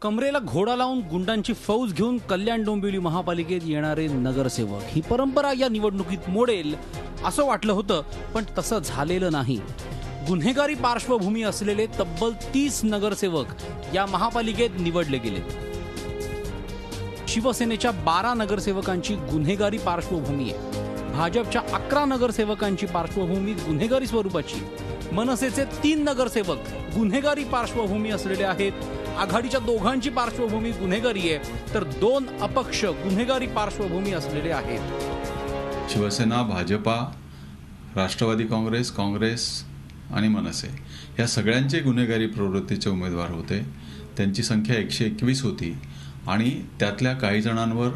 कमरेला घोडा लावून गुंडांची फौज घेऊन कल्याण डोंबिवली महापालिकेत येणारे नगरसेवक ही परंपरा या निवडणुकीत मोडेल असं वाटलं होतं, पण तसं झालेलं नाही। गुन्हेगारी पार्श्वभूमी असलेले तब्बल 30 नगरसेवक या महापालिकेत निवडले गेले। शिवसेनेच्या 12 नगरसेवकांची गुन्हेगारी पार्श्वभूमी आहे, भाजपच्या 11 नगरसेवकांची पार्श्वभूमी गुन्हेगारी स्वरूपाची, मनसेचे 3 नगरसेवक गुन्हेगारी पार्श्वभूमी असलेले आहेत, आघाडीच्या दोघांची पार्श्वभूमी गुन्हेगारी आहे, तर 2 अपक्ष गुन्हेगारी पार्श्वभूमी असलेले आहेत। शिवसेना, भाजपा, राष्ट्रवादी काँग्रेस आणि मनसे या सगळ्यांचे गुन्हेगारी प्रवृत्तीचे उमेदवार होते। त्यांची संख्या 121 होती आणि त्यातल्या काही जणांवर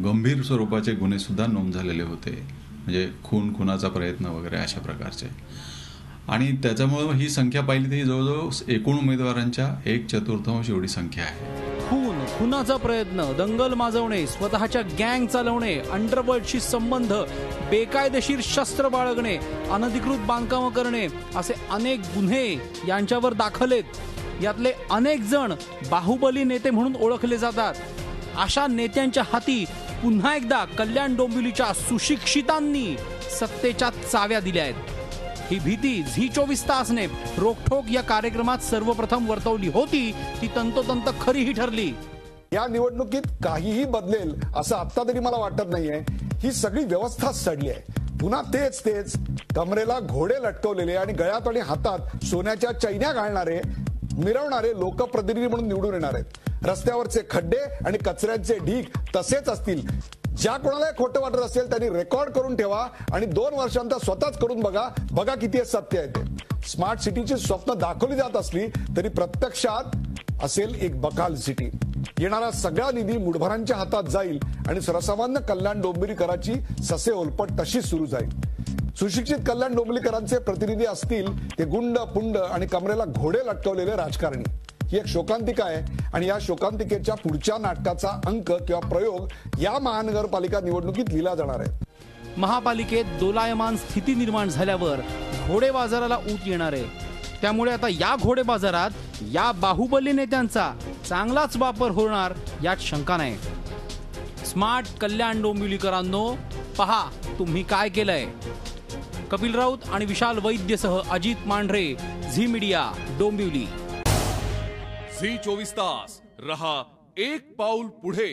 गंभीर स्वरूपाचे गुन्हे सुद्धा नोंद झालेले होते, म्हणजे खुनाचा प्रयत्न वगैरे अशा प्रकारचे। आणि त्याच्यामुळे ही संख्या पाहिली तरी जवळजवळ एकूण उमेदवारांच्या 1/4 एवढी संख्या आहे। खुनाचा प्रयत्न, दंगल माजवणे, स्वतःच्या गँग चालवणे, अंडरवर्ल्डशी संबंध, बेकायदेशीर शस्त्र बाळगणे, अनधिकृत बांधकाम करणे असे अनेक गुन्हे यांच्यावर दाखल आहेत। यातले अनेक जण बाहुबली नेते म्हणून ओळखले जातात। अशा नेत्यांच्या हाती पुन्हा एकदा कल्याण डोंबिवलीच्या सुशिक्षितांनी सत्तेच्या चाव्या दिल्या आहेत। ही भीती झी 24 तासने रोखोक या कार्यक्रमात सर्वप्रथम वर्तवली होती, ती तंतोतंत खरीही ठरली। या निवडणुकीत काहीही बदलेल असं आता तरी मला वाटत नाहीये। ही सगळी व्यवस्था सडली आहे। पुन्हा तेच कमरेला घोडे लटकवलेले आणि गळ्यात आणि हातात सोन्याच्या चैन्या घालणारे मिरवणारे लोकप्रतिनिधी म्हणून निवडून येणार आहेत। रस्त्यावरचे खड्डे आणि कचऱ्यांचे ढीग तसेच असतील। ज्या कोणाला खोटं वाटत असेल त्यांनी रेकॉर्ड करून ठेवा आणि 2 वर्षांचा स्वतःच करून बघा किती सत्य आहे ते। स्मार्ट सिटीची स्वप्न दाखवली जात असली तरी प्रत्यक्षात असेल एक बकाल सिटी। येणारा सगळा निधी मुठभरांच्या हातात जाईल आणि सर्वसामान्य कल्याण डोंबिवलीकरांची ससे ओलपट तशीच सुरू जाईल। सुशिक्षित कल्याण डोंबिवलीकरांचे प्रतिनिधी असतील ते गुंड पुंड आणि कमरेला घोडे लटकवलेले राजकारणी। ही एक शोकांतिका आहे आणि या शोकांतिकेच्या पुढच्या नाटकाचा अंक किंवा प्रयोग या महानगरपालिका निवडणुकीत लिहिला जाणार आहे। महापालिकेत दोलायमान स्थिती निर्माण झाल्यावर घोडे बाजाराला ऊत येणार आहे। त्यामुळे आता या घोडे बाजारात या बाहुबली नेत्यांचा चांगलाच वापर होणार यात शंका नाही। स्मार्ट कल्याण डोंबिवलीकरांनो, पहा तुम्ही काय केलंय। कपिल राऊत आणि विशाल वैद्यसह Ajit Mandhare, Zee media, Dombivli. Zee 24 तास रहा एक पाऊल पुढे।